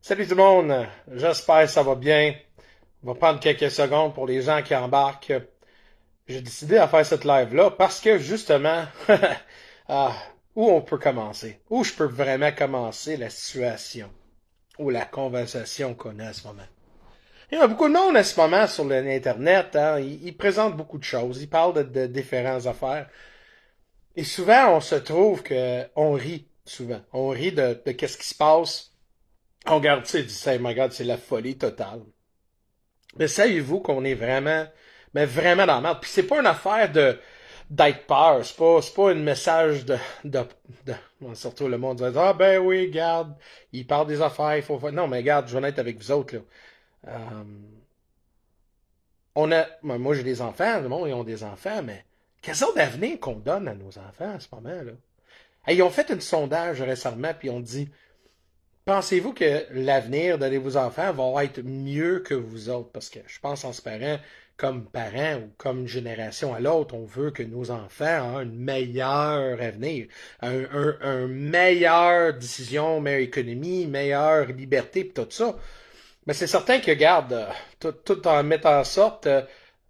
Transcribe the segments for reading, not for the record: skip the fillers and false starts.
Salut tout le monde, j'espère que ça va bien. On va prendre quelques secondes pour les gens qui embarquent. J'ai décidé de faire cette live-là parce que justement, ah, où on peut commencer? Où je peux vraiment commencer la situation ou la conversation qu'on a à ce moment? Il y a beaucoup de monde à ce moment sur l'Internet, hein, ils présentent beaucoup de choses, ils parlent de différentes affaires. Et souvent, on se trouve que on rit, souvent. On rit de qu'est-ce qui se passe. On regarde, tu sais, dit, oh my God, c'est la folie totale. Mais savez-vous qu'on est vraiment, mais vraiment dans la merde. Puis c'est pas une affaire de d'être peur. C'est pas un message de surtout le monde dit, ah ben oui, garde, il parle des affaires, il faut faire. Non, mais garde, je vais être avec vous autres, là. Euh, moi j'ai des enfants, le monde, ils ont des enfants, mais quel genre d'avenir qu'on donne à nos enfants à ce moment-là? Hey, ils ont fait un sondage récemment, puis on dit, pensez-vous que l'avenir de vos enfants va être mieux que vous autres? Parce que je pense en se parents ou comme génération à l'autre, on veut que nos enfants aient un meilleur avenir, un meilleure décision, meilleure économie, meilleure liberté, pis tout ça. Mais c'est certain que, regarde, tout en mettant en sorte,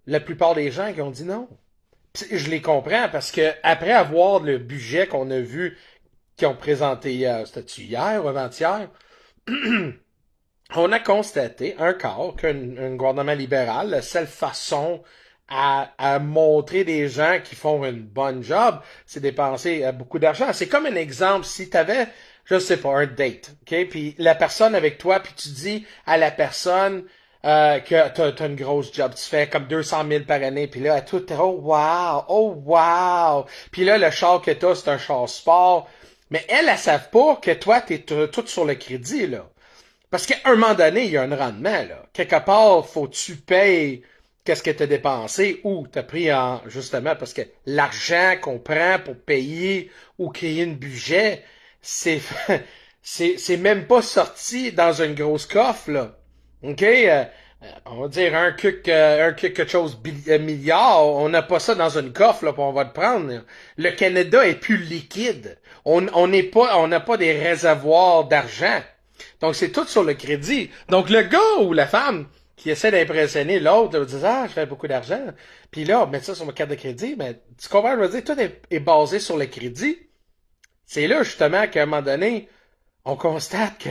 la plupart des gens qui ont dit non. Pis je les comprends parce que après avoir le budget qu'on a vu, qu'ils ont présenté hier, c'était-tu hier ou avant-hier? On a constaté un quart qu'un gouvernement libéral, la seule façon à montrer des gens qui font une bonne job, c'est dépenser beaucoup d'argent. C'est comme un exemple, si tu avais, je sais pas, un date, ok, puis la personne avec toi, puis tu dis à la personne que t'as une grosse job, tu fais comme 200 000 par année, puis là, tout, oh wow, puis là, le char que t'as, c'est un char sport, mais elles savent pas que toi, t'es tout sur le crédit, là. Parce qu'à un moment donné, il y a un rendement, là. Quelque part, faut que tu payes qu'est-ce que tu as dépensé ou tu as pris en, justement, parce que l'argent qu'on prend pour payer ou créer une budget, c'est, c'est même pas sorti dans une grosse coffre, là. OK? On va dire un quelque chose milliard, on n'a pas ça dans une coffre, là, puis on va le prendre. Là. Le Canada est plus liquide. On n'est pas, on n'a pas des réservoirs d'argent. Donc, c'est tout sur le crédit. Donc, le gars ou la femme qui essaie d'impressionner l'autre, de dire, ah, je fais beaucoup d'argent. Puis là, mettre ça sur ma carte de crédit, mais tu comprends, je veux dire, tout est basé sur le crédit. C'est là, justement, qu'à un moment donné, on constate que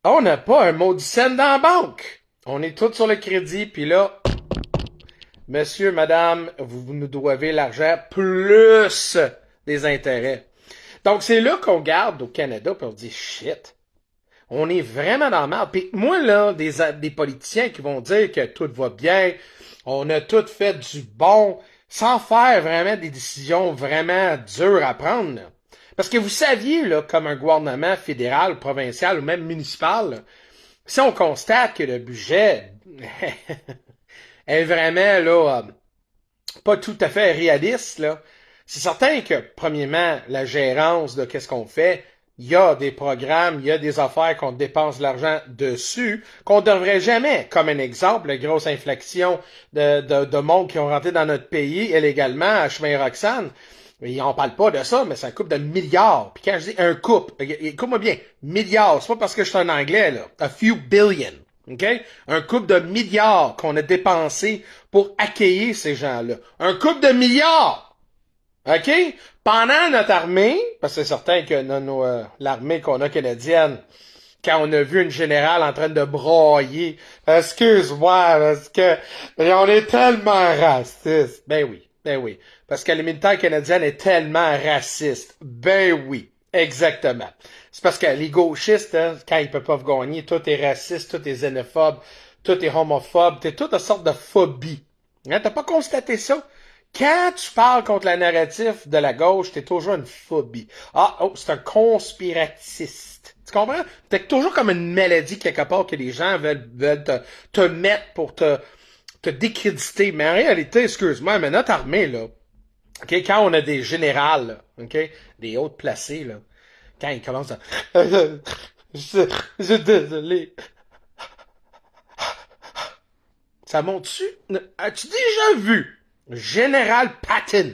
on n'a pas un maudit cent dans la banque. On est tous sur le crédit, puis là, monsieur, madame, vous nous devez l'argent plus des intérêts. Donc, c'est là qu'on garde au Canada, puis on dit, shit, on est vraiment dans le mal. Puis moi, là, des politiciens qui vont dire que tout va bien, on a tout fait du bon, sans faire vraiment des décisions vraiment dures à prendre. Là. Parce que vous saviez, là, comme un gouvernement fédéral, provincial ou même municipal, là, si on constate que le budget est vraiment là, pas tout à fait réaliste, là, c'est certain que, premièrement, la gérance de qu'est-ce qu'on fait, il y a des programmes, il y a des affaires qu'on dépense de l'argent dessus, qu'on ne devrait jamais. Comme un exemple, la grosse inflexion de monde qui ont rentré dans notre pays illégalement à Chemin-Roxane. Ils en parlent pas de ça, mais c'est un couple de milliards. Puis quand je dis un couple, écoute-moi bien, milliards, c'est pas parce que je suis un anglais, là. A few billion. OK? Un couple de milliards qu'on a dépensé pour accueillir ces gens-là. Un couple de milliards! OK? Pendant notre armée, parce que c'est certain que l'armée qu'on a canadienne, quand on a vu une générale en train de broyer, excuse-moi, parce que on est tellement raciste. Ben oui. Parce que le militaire canadien est tellement raciste. Ben oui, exactement. C'est parce que les gauchistes, hein, quand ils peuvent pas gagner, tout est raciste, tout est xénophobe, tout est homophobe, t'es toute sorte de phobie. Hein, t'as pas constaté ça? Quand tu parles contre la narratif de la gauche, t'es toujours une phobie. Ah, oh, c'est un conspiratiste. Tu comprends? T'es toujours comme une maladie quelque part que les gens veulent te mettre pour te décréditer. Mais en réalité, excuse-moi, mais notre armée, là, okay, quand on a des générales, là, okay, des hautes placés, là, quand ils commencent à... je suis désolé. Ça monte-tu? As-tu déjà vu Général Patton,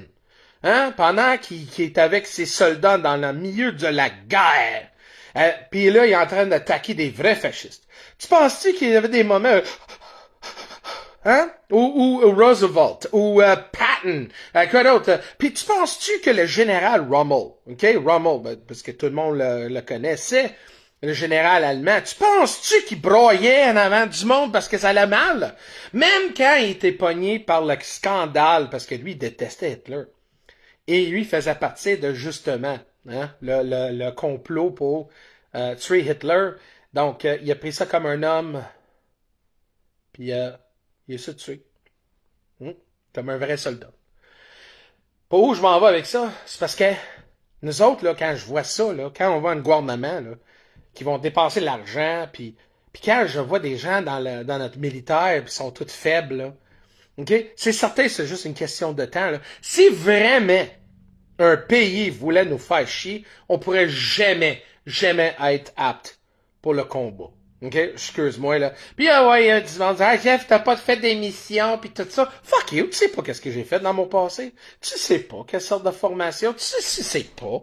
hein, pendant qu'il est avec ses soldats dans le milieu de la guerre, Puis là, il est en train d'attaquer des vrais fascistes. Tu penses-tu qu'il y avait des moments... Hein? Ou Roosevelt, ou Patton, quoi d'autre? Puis tu penses-tu que le général Rommel, OK? Rommel, ben, parce que tout le monde le connaissait, le général allemand, tu penses-tu qu'il broyait en avant du monde parce que ça allait mal? Même quand il était pogné par le scandale, parce que lui, il détestait Hitler. Et lui faisait partie de, justement, hein, le complot pour tuer Hitler. Donc, il a pris ça comme un homme, puis il essaie de tuer. Comme un vrai soldat. Pour où je m'en vais avec ça? C'est parce que nous autres, là, quand je vois ça, là, quand on voit un gouvernement là, qui vont dépenser l'argent, puis quand je vois des gens dans notre militaire qui sont tous faibles, là, okay? C'est certain que c'est juste une question de temps. Là. Si vraiment un pays voulait nous faire chier, on pourrait jamais être apte pour le combat. OK? Excuse-moi, là. Puis, ouais, du monde dit, ah, Jeff, t'as pas fait d'émission, puis tout ça. Fuck you, tu sais pas qu'est-ce que j'ai fait dans mon passé. Tu sais pas quelle sorte de formation. Tu sais pas.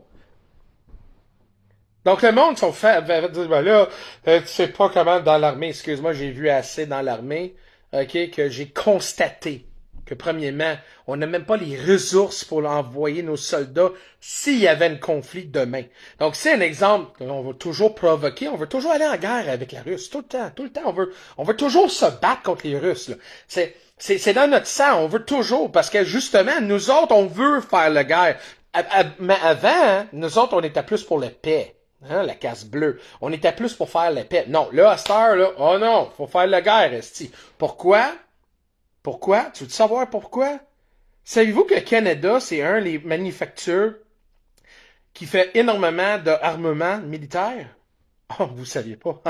Donc, le monde sont fait, va dire, ben là, tu sais pas comment dans l'armée, excuse-moi, j'ai vu assez dans l'armée, OK, que j'ai constaté que, premièrement, on n'a même pas les ressources pour envoyer nos soldats s'il y avait un conflit demain. Donc, c'est un exemple qu'on veut toujours provoquer, on veut toujours aller en guerre avec la Russie, tout le temps, on veut toujours se battre contre les Russes, là. C'est dans notre sang, on veut toujours, parce que justement, nous autres, on veut faire la guerre. Mais avant, hein, nous autres, on était plus pour la paix. Hein, la casse bleue. On était plus pour faire la paix. Non, là, à cette heure, là, oh non, faut faire la guerre, esti. Pourquoi? Pourquoi? Tu veux savoir pourquoi? Savez-vous que le Canada, c'est un des manufactures qui fait énormément d'armement militaire? Oh, vous saviez pas.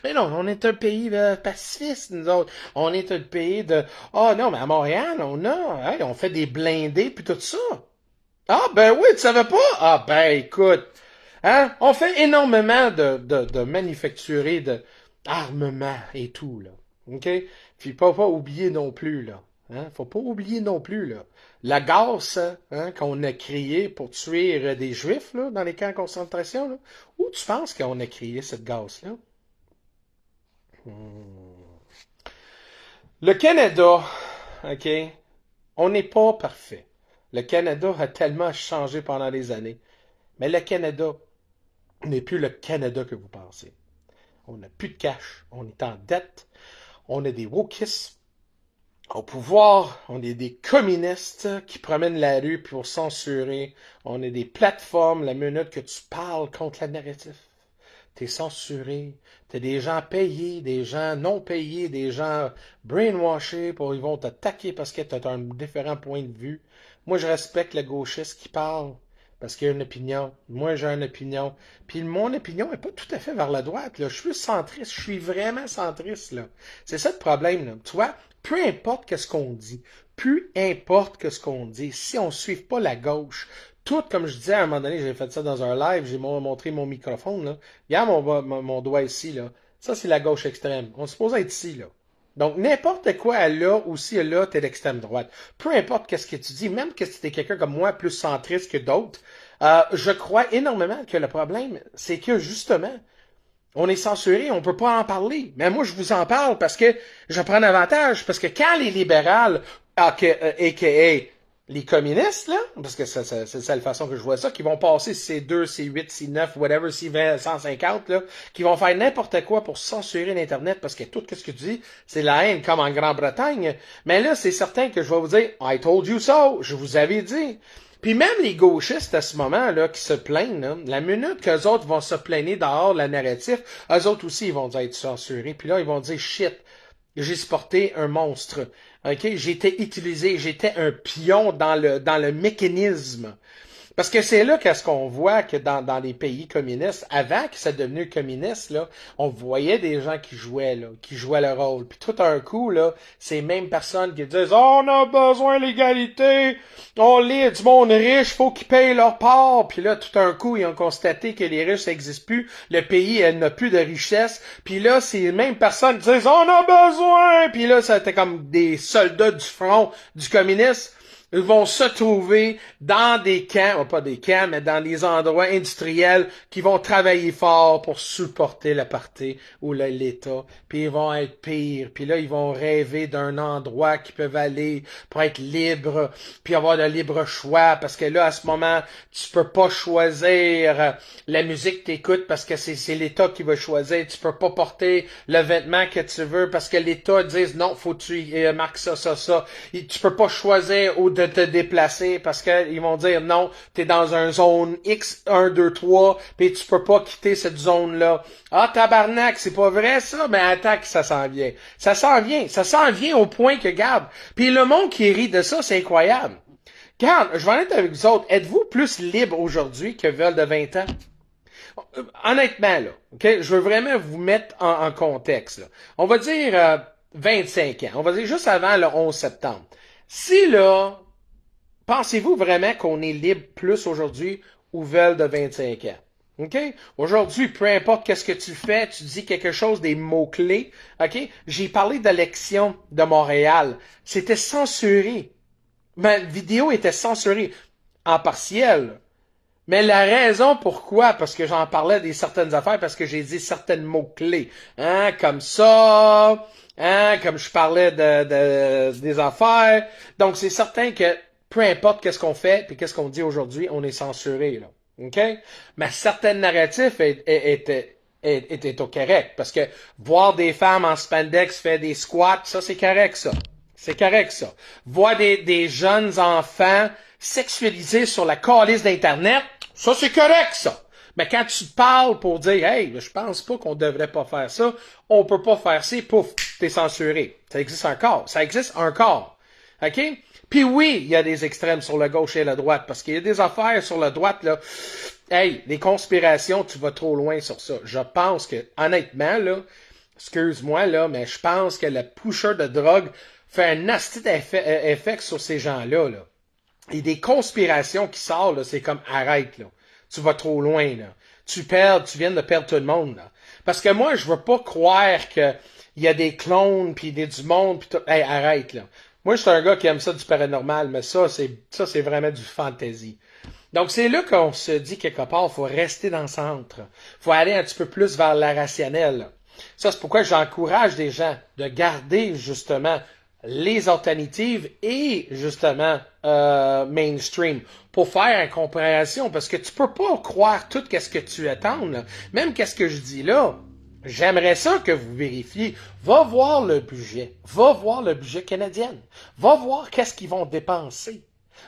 Mais non, on est un pays pacifiste, nous autres. On est un pays de... Oh non, mais à Montréal, hey, on fait des blindés puis tout ça. Ah, ben oui, tu savais pas? Ah, ben écoute, hein, on fait énormément de manufacturer d'armements et tout, là. OK? Puis pas oublier non plus, là. Hein? Faut pas oublier non plus, là. La gaze, hein, qu'on a créée pour tuer des Juifs, là, dans les camps de concentration, là. Où tu penses qu'on a créé cette gaze-là? Le Canada, OK? On n'est pas parfait. Le Canada a tellement changé pendant les années. Mais le Canada n'est plus le Canada que vous pensez. On n'a plus de cash. On est en dette. On a des wokistes au pouvoir. On est des communistes qui promènent la rue pour censurer. On est des plateformes. La minute que tu parles contre la narrative, t'es censuré. T'as des gens payés, des gens non payés, des gens brainwashés pour ils vont t'attaquer parce que t'as un différent point de vue. Moi, je respecte le gauchiste qui parle parce qu'il a une opinion. Moi, j'ai une opinion. Puis mon opinion est pas tout à fait vers la droite, là. Je suis centriste. Je suis vraiment centriste, là. C'est ça le problème, là. Tu vois, peu importe qu'est-ce qu'on dit, peu importe qu'est-ce qu'on dit, si on ne suit pas la gauche, tout, comme je disais à un moment donné, j'ai fait ça dans un live, j'ai montré mon microphone, là. Regarde mon doigt ici, là. Ça, c'est la gauche extrême. On se suppose être ici, là. Donc, n'importe quoi elle a, ou si elle a, t'es d'extrême droite. Peu importe qu'est-ce que tu dis, même que si t'es quelqu'un comme moi, plus centriste que d'autres, je crois énormément que le problème, c'est que, justement, on est censuré, on peut pas en parler. Mais moi, je vous en parle parce que je prends un avantage, parce que quand les libérales, a.k.a. les communistes, là, parce que c'est la façon que je vois ça, qui vont passer C2, C8, C9, whatever, C20, 150, là, qui vont faire n'importe quoi pour censurer l'Internet, parce que tout ce que tu dis, c'est la haine, comme en Grande-Bretagne. Mais là, c'est certain que je vais vous dire, I told you so, je vous avais dit. Puis même les gauchistes à ce moment-là qui se plaignent, là, la minute qu'eux autres vont se plaigner dehors la narratif, eux autres aussi ils vont être censurés. Puis là, ils vont dire shit, j'ai supporté un monstre. OK? J'étais utilisé, j'étais un pion dans le mécanisme. Parce que c'est là qu'est-ce qu'on voit que dans les pays communistes, avant que ça devenu communiste, là, on voyait des gens qui jouaient le rôle. Puis tout un coup, là, ces mêmes personnes qui disent oh, on a besoin d'égalité, on lit du monde riche, faut qu'ils payent leur part. Puis là, tout un coup, ils ont constaté que les riches n'existent plus, le pays n'a plus de richesse. Puis là, ces mêmes personnes disent on a besoin. Puis là, ça était comme des soldats du front du communisme. Ils vont se trouver dans des camps, pas des camps, mais dans des endroits industriels qui vont travailler fort pour supporter la partie ou l'État. Puis ils vont être pires. Puis là, ils vont rêver d'un endroit qu'ils peuvent aller pour être libres, puis avoir le libre choix. Parce que là, à ce moment, tu peux pas choisir la musique que t'écoutes parce que c'est l'État qui va choisir. Tu peux pas porter le vêtement que tu veux parce que l'État dit non, faut que tu marques ça. Et tu peux pas choisir ou de te déplacer parce que ils vont dire non, t'es dans une zone X, 1, 2, 3, puis tu peux pas quitter cette zone-là. Ah, tabarnak, c'est pas vrai ça? Mais attends que ça s'en vient. Ça s'en vient au point que, garde. Puis le monde qui rit de ça, c'est incroyable. Garde, je vais en être avec vous autres. Êtes-vous plus libre aujourd'hui que veulent de 20 ans? Honnêtement, là, ok, je veux vraiment vous mettre en contexte, là. On va dire 25 ans. On va dire juste avant le 11 septembre. Si là, pensez-vous vraiment qu'on est libre plus aujourd'hui ou veulent de 25 ans? OK? Aujourd'hui, peu importe qu'est-ce que tu fais, tu dis quelque chose, des mots-clés. OK? J'ai parlé d'élection de Montréal. C'était censuré. Ma vidéo était censurée en partiel. Mais la raison pourquoi, parce que j'en parlais des certaines affaires, parce que j'ai dit certains mots-clés. Hein? Comme ça, hein? Comme je parlais des affaires. Donc, c'est certain que peu importe qu'est-ce qu'on fait puis qu'est-ce qu'on dit aujourd'hui, on est censuré, là. OK? Mais certains narratifs étaient au correct. Parce que voir des femmes en spandex faire des squats, ça, c'est correct, ça. C'est correct, ça. Voir des jeunes enfants sexualisés sur la calice d'Internet, ça, c'est correct, ça. Mais quand tu parles pour dire, hey, je pense pas qu'on devrait pas faire ça, on peut pas faire ça, pouf, t'es censuré. Ça existe encore. Ça existe encore. OK? Puis oui, il y a des extrêmes sur la gauche et la droite, parce qu'il y a des affaires sur la droite, là. Hey, les conspirations, tu vas trop loin sur ça. Je pense que, honnêtement, là, excuse-moi, là, mais je pense que le pusher de drogue fait un nasty effet sur ces gens-là, là. Et des conspirations qui sortent, là, c'est comme, arrête, là. Tu vas trop loin, là. Tu viens de perdre tout le monde, là. Parce que moi, je veux pas croire que il y a des clones, puis du monde, puis tout. Hey, arrête, là. Moi, je suis un gars qui aime ça du paranormal, mais ça, c'est vraiment du fantasy. Donc, c'est là qu'on se dit quelque part, faut rester dans le centre. Faut aller un petit peu plus vers la rationnelle. Ça, c'est pourquoi j'encourage des gens de garder, justement, les alternatives et, justement, mainstream pour faire une compréhension. Parce que tu peux pas croire tout ce que tu attends, là. Même qu'est-ce que je dis là. J'aimerais ça que vous vérifiez. Va voir le budget. Va voir le budget canadien. Va voir qu'est-ce qu'ils vont dépenser.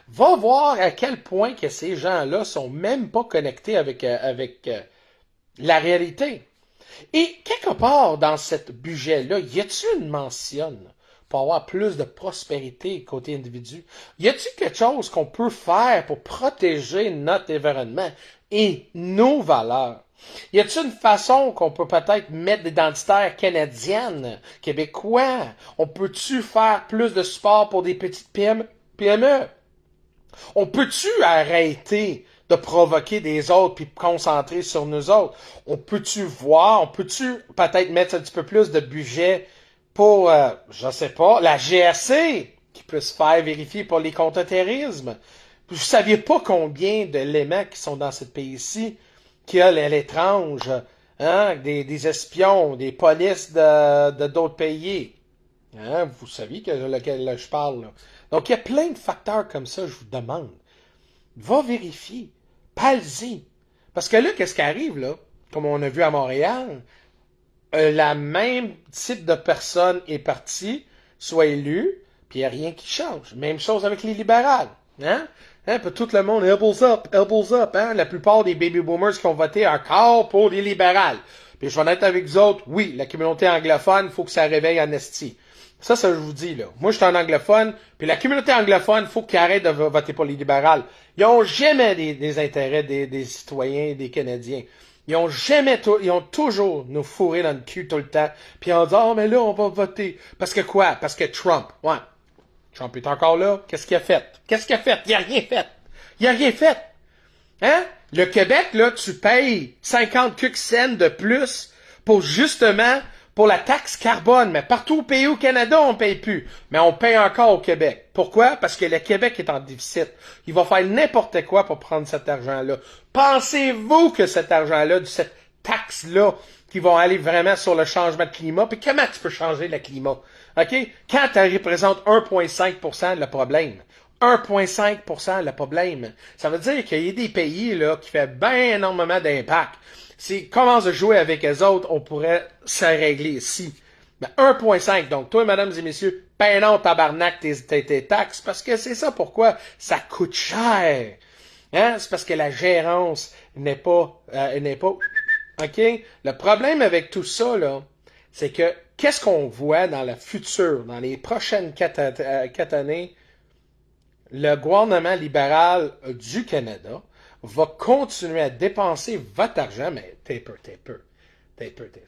Va voir à quel point que ces gens-là sont même pas connectés avec la réalité. Et quelque part dans ce budget-là, y a-t-il une mention pour avoir plus de prospérité côté individu? Y a-t-il quelque chose qu'on peut faire pour protéger notre environnement et nos valeurs? Y a-t-il une façon qu'on peut peut-être mettre des identitaires canadiennes, québécois? On peut-tu faire plus de support pour des petites PME? On peut-tu arrêter de provoquer des autres puis concentrer sur nous autres? On peut-tu peut-être mettre un petit peu plus de budget pour, je sais pas, la GRC qui peut se faire vérifier pour les contre-terrorisme? Vous saviez pas combien d'éléments qui sont dans ce pays-ci qu'il y a l'étrange, hein, des espions, des polices de d'autres pays. Hein, vous saviez lequel je parle, là. Donc, il y a plein de facteurs comme ça, je vous demande. Va vérifier. Parle-y. Parce que là, qu'est-ce qui arrive, là? Comme on a vu à Montréal, la même type de personne est partie, soit élue, puis il n'y a rien qui change. Même chose avec les libérales. Hein? Hein? Puis tout le monde, elbows up. Hein? La plupart des baby boomers qui ont voté encore pour les libérales. Puis je vais être avec vous autres, oui, la communauté anglophone, il faut que ça réveille en esti. Ça, je vous dis, là. Moi, je suis un anglophone, puis la communauté anglophone, il faut qu'ils arrêtent de voter pour les libérales. Ils ont jamais des intérêts des citoyens, des Canadiens. Ils ont toujours nous fourré dans le cul tout le temps. Puis on dit, oh, mais là, on va voter. Parce que quoi? Parce que Trump. Ouais. Trump est encore là. Qu'est-ce qu'il a fait? Il a rien fait. Il a rien fait. Hein? Le Québec, là, tu payes 50 cents de plus pour justement pour la taxe carbone, mais partout au pays au Canada, on paye plus. Mais on paye encore au Québec. Pourquoi? Parce que le Québec est en déficit. Il va faire n'importe quoi pour prendre cet argent-là. Pensez-vous que cet argent-là, cette taxe-là, qui vont aller vraiment sur le changement de climat, puis comment tu peux changer le climat? OK? Quand tu représentes 1,5% le problème, 1,5% le problème. Ça veut dire qu'il y a des pays là qui font bien énormément d'impact. Si commence à jouer avec les autres, on pourrait se régler ici. Mais 1,5. Donc, toi, mesdames et messieurs, paye non, tabarnak, tes taxes, parce que c'est ça pourquoi ça coûte cher. Hein? C'est parce que la gérance n'est pas. OK? Le problème avec tout ça, là, c'est que qu'est-ce qu'on voit dans le futur, dans les prochaines 4 années? Le gouvernement libéral du Canada va continuer à dépenser votre argent, mais t'es peu.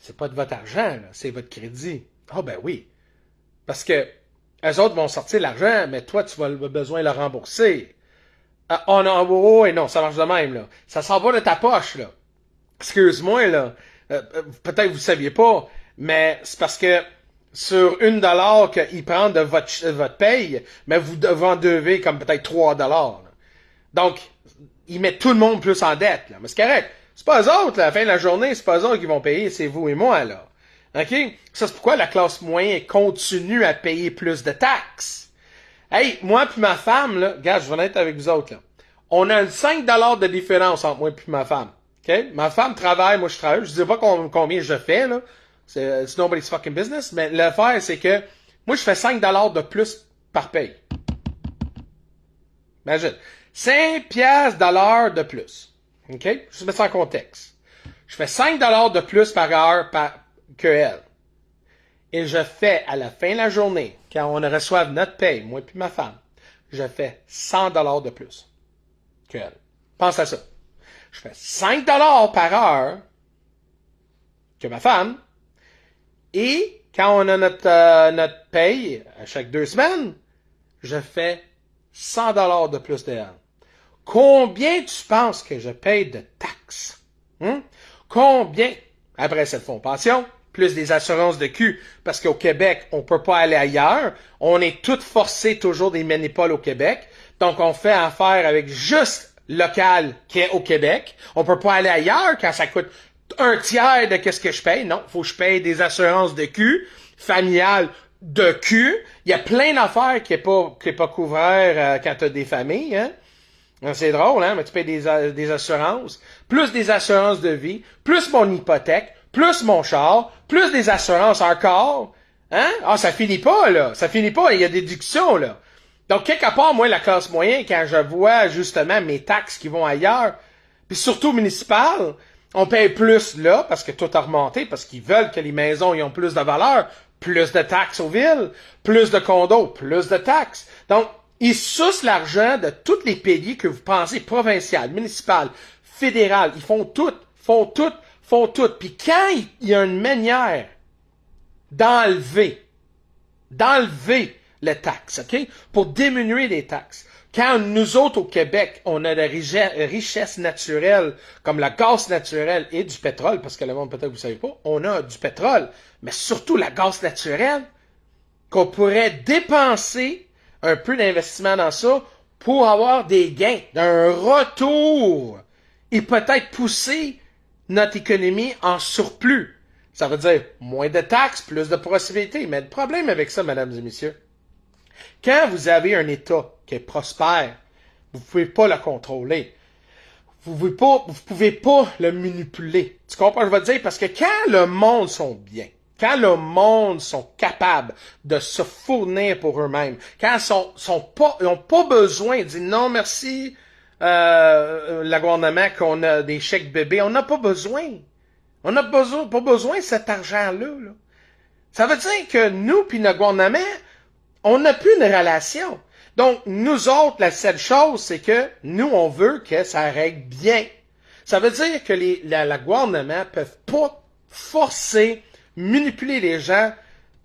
C'est pas de votre argent, là, c'est votre crédit. Ah ben oui. Parce que eux autres vont sortir l'argent, mais toi, tu vas besoin de le rembourser. Oh non, oh, non, ça marche de même, là. Ça s'en va de ta poche, là. Excuse-moi, là. Peut-être que vous ne saviez pas, mais c'est parce que sur $1 qu'il prend de votre paye, mais vous en devez comme peut-être $3. Là. Donc, ils mettent tout le monde plus en dette. Là. Mais c'est correct. C'est pas eux autres, là, à la fin de la journée, c'est pas eux autres qui vont payer, c'est vous et moi, là. OK? Ça, c'est pourquoi la classe moyenne continue à payer plus de taxes. Hey, moi puis ma femme, là, regarde, je vais être avec vous autres, là. On a 5$ de différence entre moi et ma femme. OK? Ma femme travaille, moi je travaille. Je dis pas combien je fais, là. C'est nobody's fucking business. Mais l'affaire, c'est que moi, je fais 5$ de plus par paye. Imagine. 5 piastres de l'heure de plus. OK? Je mets ça en contexte. Je fais 5$ de plus par heure que elle. Et je fais, à la fin de la journée, quand on reçoit notre paye, moi et ma femme, je fais 100$ de plus que elle. Pense à ça. Je fais 5$ par heure que ma femme. Et quand on a notre paye à chaque 2 semaines, je fais 100$ de plus d'elle. Combien tu penses que je paye de taxes? Combien? Après cette fonds pension, plus des assurances de cul, parce qu'au Québec, on peut pas aller ailleurs. On est tous forcés toujours des manipules au Québec. Donc, on fait affaire avec juste local qui est au Québec. On peut pas aller ailleurs quand ça coûte un tiers de qu'est-ce que je paye. Non, faut que je paye des assurances de cul, familiales de cul. Il y a plein d'affaires qui est pas couvert quand tu as des familles, hein. C'est drôle, hein, mais tu payes des assurances, plus des assurances de vie, plus mon hypothèque, plus mon char, plus des assurances encore. Hein? Ah, ça finit pas, là. Ça finit pas, il y a des déductions, là. Donc, quelque part, moi, la classe moyenne, quand je vois justement mes taxes qui vont ailleurs, puis surtout municipales, on paye plus là, parce que tout a remonté, parce qu'ils veulent que les maisons aient plus de valeur, plus de taxes aux villes, plus de condos, plus de taxes. Donc, ils sucent l'argent de tous les pays que vous pensez, provinciales, municipales, fédérales. Ils font tout. Puis quand il y a une manière d'enlever les taxes, OK? Pour diminuer les taxes. Quand nous autres au Québec, on a des richesses naturelles, comme le gaz naturel et du pétrole, parce que le monde peut-être vous savez pas, on a du pétrole, mais surtout la gaz naturelle, qu'on pourrait dépenser un peu d'investissement dans ça pour avoir des gains, un retour et peut-être pousser notre économie en surplus. Ça veut dire moins de taxes, plus de possibilités. Mais le problème avec ça, mesdames et messieurs, quand vous avez un État qui est prospère, vous ne pouvez pas le contrôler. Vous pouvez pas le manipuler. Tu comprends ce que je veux dire? Parce que quand le monde sont bien, quand le monde sont capables de se fournir pour eux-mêmes, quand ils n'ont pas besoin de dire non merci, le gouvernement qu'on a des chèques bébés, on n'a pas besoin. On n'a pas besoin de cet argent-là. Là. Ça veut dire que nous puis le gouvernement, on n'a plus une relation. Donc, nous autres, la seule chose, c'est que nous, on veut que ça règle bien. Ça veut dire que le gouvernement ne peuvent pas forcer manipuler les gens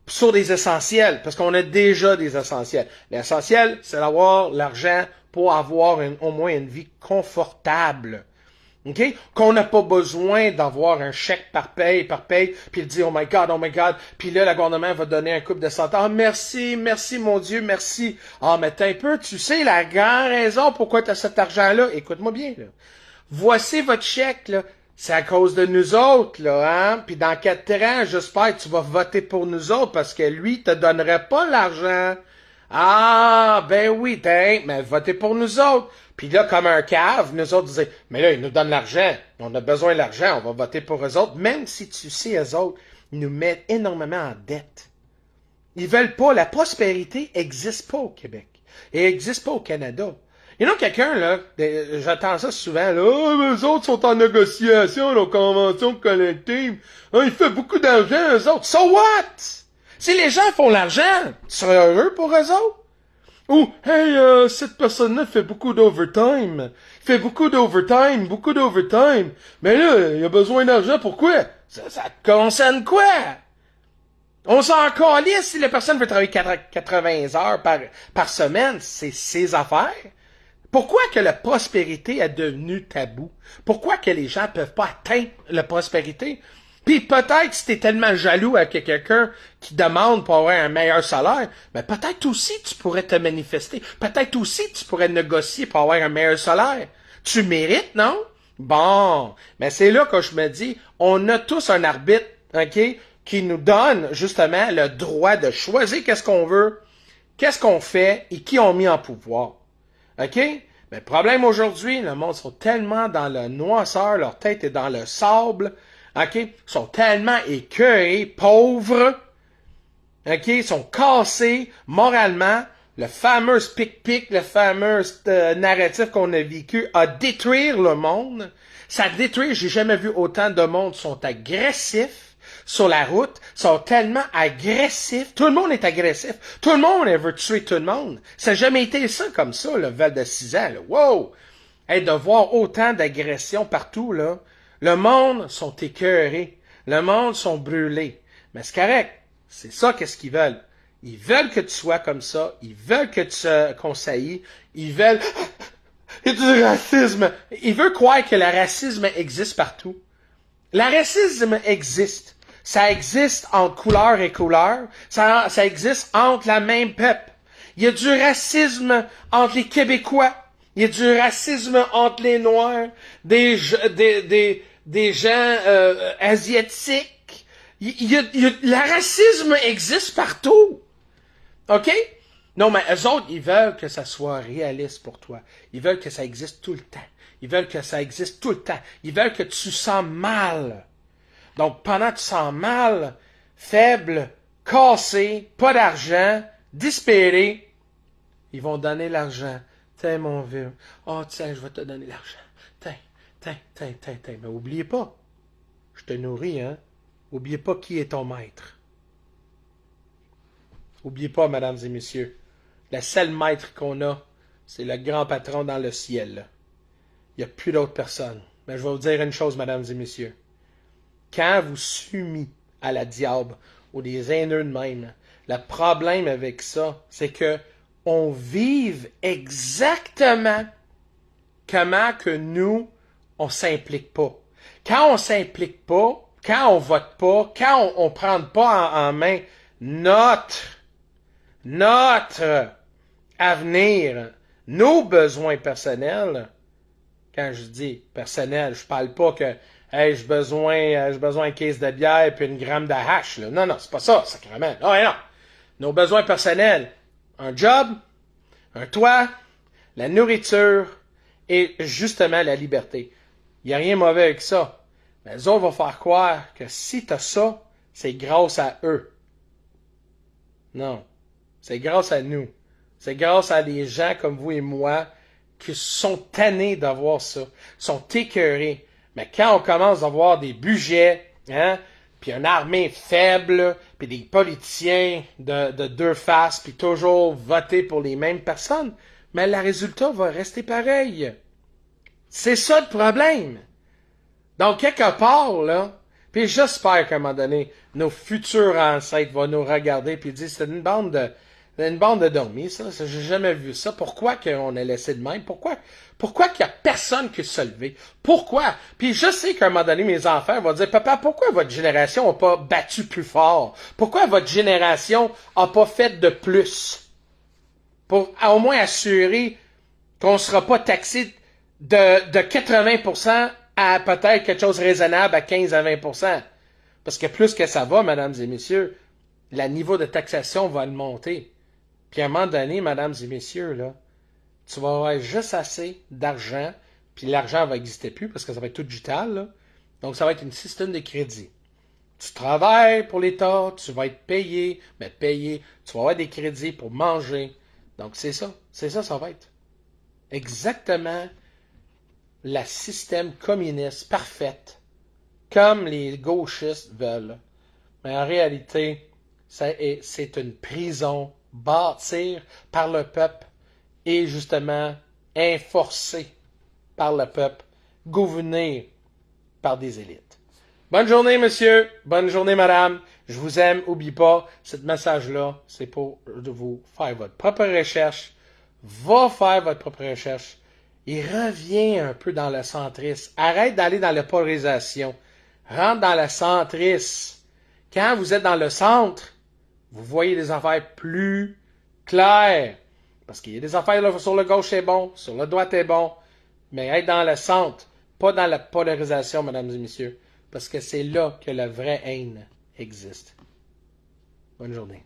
sur des essentiels, parce qu'on a déjà des essentiels. L'essentiel, c'est d'avoir l'argent pour avoir au moins une vie confortable. OK? Qu'on n'a pas besoin d'avoir un chèque par paye, puis il dit, oh my God, puis là, le gouvernement va donner un couple de centaines. Ah, merci, merci, mon Dieu, merci. Ah, mais t'as un peu, tu sais, la grande raison pourquoi tu as cet argent-là, écoute-moi bien, là. Voici votre chèque, là. C'est à cause de nous autres, là, hein? Puis dans 4 ans, j'espère que tu vas voter pour nous autres parce que lui, te donnerait pas l'argent. Ah, ben oui, mais votez pour nous autres. Puis là, comme un cave, nous autres disaient, mais là, ils nous donnent l'argent. On a besoin de l'argent, on va voter pour eux autres. Même si tu sais, eux autres, ils nous mettent énormément en dette. Ils veulent pas, la prospérité existe pas au Québec. Et existe pas au Canada. Il y a quelqu'un, là, j'entends ça souvent, là, oh, eux autres sont en négociation, la convention collective. Oh, il fait beaucoup d'argent, eux autres. So what? Si les gens font l'argent, tu serais heureux pour eux autres? Ou, hey, cette personne-là fait beaucoup d'overtime. Fait beaucoup d'overtime. Mais là, il a besoin d'argent, pourquoi? Ça te concerne quoi? On s'en calisse si la personne veut travailler 80 heures par semaine. C'est ses affaires. Pourquoi que la prospérité est devenue tabou? Pourquoi que les gens peuvent pas atteindre la prospérité? Puis peut-être si t'es tellement jaloux avec quelqu'un qui demande pour avoir un meilleur salaire, mais peut-être aussi tu pourrais te manifester. Peut-être aussi tu pourrais négocier pour avoir un meilleur salaire. Tu mérites, non? Bon, mais c'est là que je me dis, on a tous un arbitre, OK, qui nous donne justement le droit de choisir qu'est-ce qu'on veut, qu'est-ce qu'on fait et qui on met en pouvoir. OK? Mais le problème aujourd'hui, le monde sont tellement dans le noirceur, leur tête est dans le sable, OK? Ils sont tellement écœurés, pauvres, OK? Ils sont cassés moralement. Le fameux pic-pic, le fameux narratif qu'on a vécu a détruire le monde. Ça détruit, j'ai jamais vu autant de monde qui sont agressifs sur la route, sont tellement agressifs. Tout le monde est agressif. Tout le monde veut tuer tout le monde. Ça n'a jamais été ça comme ça, le Val de 6 ans. Là. Wow! Hey, de voir autant d'agressions partout, là. Le monde sont écœurés. Le monde sont brûlés. Mais c'est correct. C'est ça qu'est-ce qu'ils veulent. Ils veulent que tu sois comme ça. Ils veulent que tu conseilles. Ils veulent... Il y a du racisme. Ils veulent croire que le racisme existe partout. Le racisme existe. Ça existe entre couleur et couleur. Ça existe entre la même peuple. Il y a du racisme entre les Québécois. Il y a du racisme entre les Noirs, des gens asiatiques. Le racisme existe partout. OK? Non, mais eux autres, ils veulent que ça soit réaliste pour toi. Ils veulent que ça existe tout le temps. Ils veulent que ça existe tout le temps. Ils veulent que tu sens mal. Donc, pendant que tu sens mal, faible, cassé, pas d'argent, dispéré, ils vont donner l'argent. Tiens, mon vieux. Oh, tiens, je vais te donner l'argent. Tiens. Mais oubliez pas, je te nourris, hein. Oubliez pas qui est ton maître. Oubliez pas, mesdames et messieurs, le seul maître qu'on a, c'est le grand patron dans le ciel. Il n'y a plus d'autres personnes. Mais je vais vous dire une chose, mesdames et messieurs. Quand vous soumis à la diable ou des haineux de même, le problème avec ça, c'est que on vive exactement comment que nous, on s'implique pas. Quand on s'implique pas, quand on vote pas, quand on prend pas en main notre avenir, nos besoins personnels, quand je dis personnel, je parle pas que hey, j'ai besoin d'une caisse de bière puis une gramme de hache. Là. Non, c'est pas ça, sacrément. Non. Nos besoins personnels, un job, un toit, la nourriture et justement la liberté. Il n'y a rien de mauvais avec ça. Mais les autres vont faire croire que si tu as ça, c'est grâce à eux. Non. C'est grâce à nous. C'est grâce à des gens comme vous et moi qui sont tannés d'avoir ça, sont écœurés. Mais quand on commence à avoir des budgets, hein, puis une armée faible, puis des politiciens de deux faces, puis toujours voter pour les mêmes personnes, mais le résultat va rester pareil. C'est ça le problème. Donc, quelque part, là, puis j'espère qu'à un moment donné, nos futurs ancêtres vont nous regarder puis dire c'est une bande Une bande de dormis, ça, j'ai jamais vu ça. Pourquoi qu'on a laissé de même? Pourquoi qu'il y a personne qui se levé? Pourquoi? Puis je sais qu'à un moment donné, mes enfants vont dire, papa, pourquoi votre génération n'a pas battu plus fort? Pourquoi votre génération n'a pas fait de plus? Pour au moins assurer qu'on ne sera pas taxé de 80% à peut-être quelque chose de raisonnable à 15 à 20%. Parce que plus que ça va, mesdames et messieurs, le niveau de taxation va monter. Puis à un moment donné, mesdames et messieurs, là, tu vas avoir juste assez d'argent, puis l'argent va n'exister plus parce que ça va être tout digital, là. Donc ça va être une système de crédit. Tu travailles pour l'État, tu vas être payé, mais payé, tu vas avoir des crédits pour manger. Donc c'est ça, ça va être. Exactement le système communiste parfaite, comme les gauchistes veulent. Mais en réalité, c'est une prison bâtie par le peuple et justement enforcée par le peuple, gouvernée par des élites. Bonne journée, monsieur. Bonne journée, madame. Je vous aime. N'oubliez pas, ce message-là, c'est pour vous faire votre propre recherche. Va faire votre propre recherche. Et reviens un peu dans le centrisme. Arrête d'aller dans la polarisation. Rentre dans le centrisme. Quand vous êtes dans le centre, vous voyez des affaires plus claires. Parce qu'il y a des affaires là, sur le gauche c'est bon, sur le droite c'est bon. Mais être dans le centre, pas dans la polarisation, mesdames et messieurs. Parce que c'est là que la vraie haine existe. Bonne journée.